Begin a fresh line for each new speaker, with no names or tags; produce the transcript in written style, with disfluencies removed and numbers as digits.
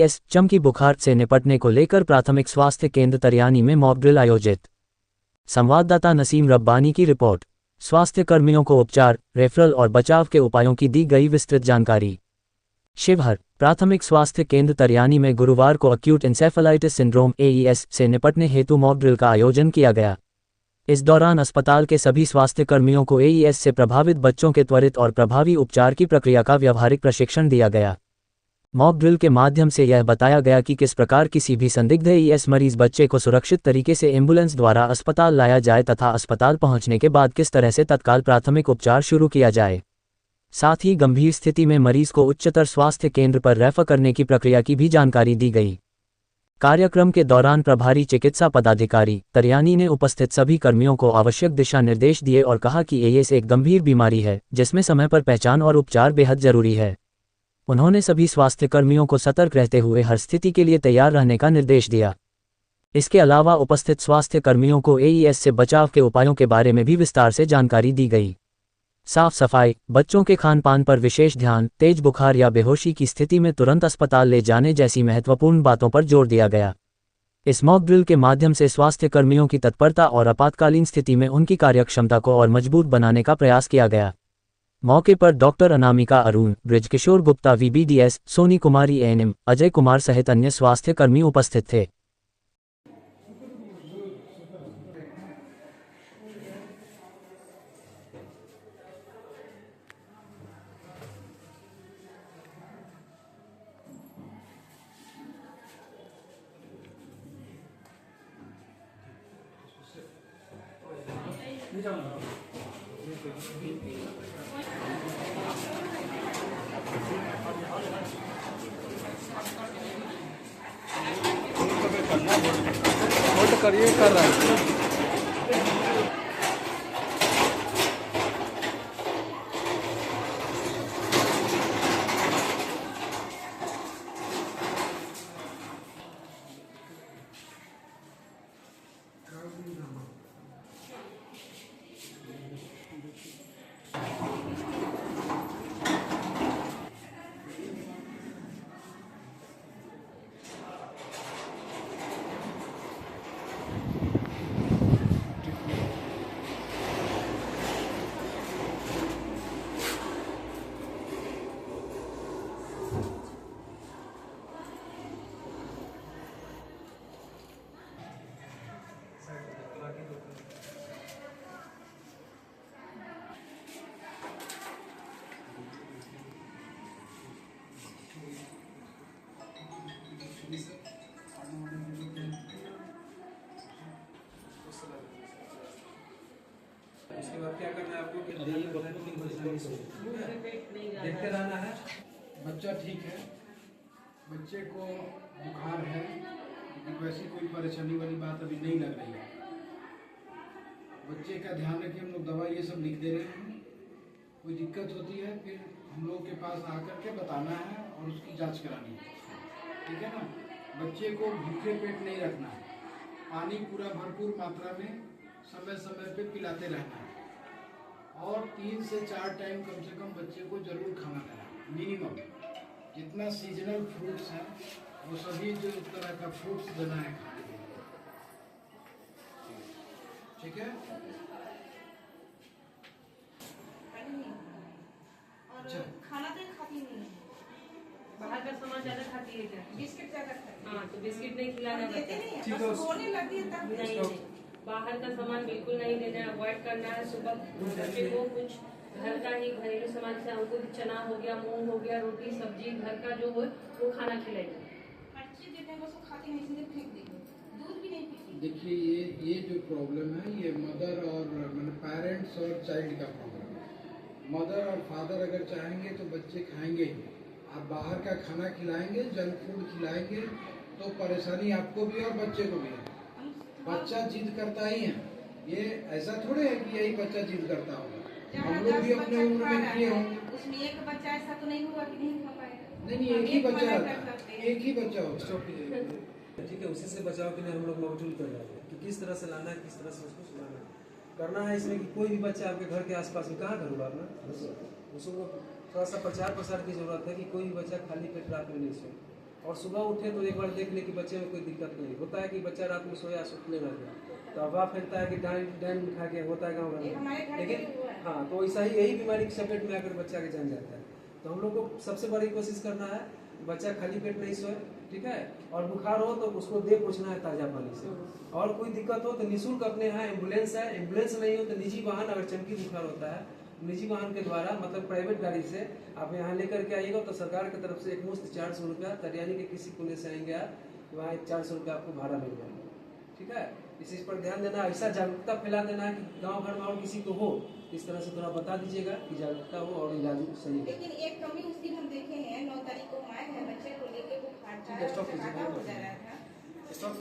AES चमकी बुखार से निपटने को लेकर प्राथमिक स्वास्थ्य केंद्र तरियानी में मॉक ड्रिल आयोजित। संवाददाता नसीम रब्बानी की रिपोर्ट। स्वास्थ्य कर्मियों को उपचार, रेफरल और बचाव के उपायों की दी गई विस्तृत जानकारी। शिवहर प्राथमिक स्वास्थ्य केंद्र तरियानी में गुरुवार को एक्यूट इंसेफेलाइटिस सिंड्रोम एईएस से निपटने हेतु मॉक ड्रिल का आयोजन किया गया। इस दौरान अस्पताल के सभी स्वास्थ्य कर्मियों को एईएस से प्रभावित बच्चों के त्वरित और प्रभावी उपचार की प्रक्रिया का व्यावहारिक प्रशिक्षण दिया गया। मॉक ड्रिल के माध्यम से यह बताया गया कि किस प्रकार किसी भी संदिग्ध एईएस मरीज बच्चे को सुरक्षित तरीके से एम्बुलेंस द्वारा अस्पताल लाया जाए तथा अस्पताल पहुंचने के बाद किस तरह से तत्काल प्राथमिक उपचार शुरू किया जाए। साथ ही गंभीर स्थिति में मरीज को उच्चतर स्वास्थ्य केंद्र पर रेफर करने की प्रक्रिया की भी जानकारी दी गई। कार्यक्रम के दौरान प्रभारी चिकित्सा पदाधिकारी तरियानी ने उपस्थित सभी कर्मियों को आवश्यक दिशा निर्देश दिए और कहा कि एईएस एक गंभीर बीमारी है जिसमें समय पर पहचान और उपचार बेहद जरूरी है। उन्होंने सभी स्वास्थ्य कर्मियों को सतर्क रहते हुए हर स्थिति के लिए तैयार रहने का निर्देश दिया। इसके अलावा उपस्थित स्वास्थ्य कर्मियों को एईएस से बचाव के उपायों के बारे में भी विस्तार से जानकारी दी गई। साफ सफाई, बच्चों के खान पान पर विशेष ध्यान, तेज बुखार या बेहोशी की स्थिति में तुरंत अस्पताल ले जाने जैसी महत्वपूर्ण बातों पर जोर दिया गया। इस मॉक ड्रिल के माध्यम से स्वास्थ्य कर्मियों की तत्परता और आपातकालीन स्थिति में उनकी कार्यक्षमता को और मजबूत बनाने का प्रयास किया गया। मौके पर doctor Anamika Arun, Brijkishore Gupta VBDS, Soni Kumari ANM, Ajay Kumar सहित अन्य स्वास्थ्य कर्मी उपस्थित थे।
होल्ड करिए, कर रहा है।
उसके बाद क्या करना है आपको? देखते रहना है।
बच्चा ठीक है, बच्चे को बुखार है, लेकिन वैसी कोई परेशानी वाली बात अभी नहीं लग रही है। बच्चे का ध्यान रखिए, हम लोग दवा ये सब लिख दे रहे हैं। कोई दिक्कत होती है फिर हम लोग के पास आकर के बताना है और उसकी जांच करानी है, ठीक है ना। बच्चे को भूखे पेट नहीं रखना है, पानी पूरा भरपूर मात्रा में समय समय पे पिलाते रहना है और 3 से 4 टाइम कम से कम बच्चे को जरूर खाना देना है, मिनिमम। जितना सीजनल फ्रूट्स हैं वो सभी जो तरह का फ्रूट्स देना है खाने के लिए, ठीक है।
अच्छा, खाना तो खाती नहीं है,
बाहर का सामान ज्यादा खाती है क्या?
बिस्किट ज्यादा खाती है।
हाँ, तो बिस्किट नहीं खिलाना
देते
बच्चे
नहीं है, बस रोने लगती है तब।
नहीं, बाहर का सामान बिल्कुल नहीं देना है, अवॉइड करना है। सुबह बच्चे को कुछ घर का ही घरेलू सामान से अंकुर चना हो गया, मूंग हो गया, रोटी सब्जी घर का जो हो वो खाना खिलाइए।
हर चीज देते हैं, बस वो खाती नहीं, इसलिए फेंक देंगे, दूध भी नहीं पीती।
देखिए ये जो प्रॉब्लम है ये मदर और मतलब पेरेंट्स और चाइल्ड का प्रॉब्लम है। मदर और फादर अगर चाहेंगे तो बच्चे खाएंगे ही। आप बाहर का खाना खिलाएंगे, जंक फूड खिलाएंगे तो परेशानी आपको भी और बच्चे को भी है। बच्चा जिद करता ही है, ये ऐसा थोड़े है कि यही बच्चा जिद करता होगा। हम लोग भी अपने उम्र में किए होंगे।
उसमें एक बच्चा ऐसा तो नहीं हुआ कि नहीं खा पाएगा।
नहीं, एक ही बच्चा रहता है, एक ही बच्चा होगा।
ठीक है, उसी से बचाव के लिए हम लोग मॉक ड्रिल कर रहे हैं कि किस तरह से लाना है, किस तरह से उसको सुलाना करना है। इसमें कि कोई भी बच्चा आपके घर के आसपास में, कहाँ घर होगा अपना, उसको थोड़ा सा प्रचार प्रसार की जरूरत है कि कोई भी बच्चा खाली पेट रात में नहीं सोए और सुबह उठे तो एक बार देख ले कि बच्चे में कोई दिक्कत नहीं होता है कि बच्चा रात में सोया सुतने लग गया तो अफवाह फैलता है कि डायन खा के होता है गाँव घर में, लेकिन हाँ तो ऐसा ही यही बीमारी की चपेट में आकर बच्चा के जान जाता है। तो हम लोग को सबसे बड़ी कोशिश करना है बच्चा खाली पेट नहीं सोए, ठीक है, और बुखार हो तो उसको दे पूछना है ताजा पानी से, और कोई दिक्कत हो तो निःशुल्क अपने यहाँ एम्बुलेंस है, एम्बुलेंस नहीं हो तो निजी वाहन, अगर चमकी बुखार होता है निजी वाहन के द्वारा मतलब प्राइवेट गाड़ी से आप यहाँ लेकर के आइएगा तो सरकार की तरफ से एक मुश्त 400 रुपया तरियानी के किसी कोने से आएंगे आप वहाँ 400 रुपया आपको भाड़ा मिल जाएगा, ठीक है। इस चीज़ पर ध्यान देना, ऐसा जागरूकता फैला देना है कि गांव घर में और किसी को हो इस तरह से थोड़ा बता दीजिएगा कि जागरूकता हो और इलाज सही हो।
लेकिन एक कमी उस दिन हम देखे हैं 9 तारीख को आए हैं बच्चे को लेके वो
ठीक है, स्टॉप कीजिए।
हो जा रहा था।
स्टॉप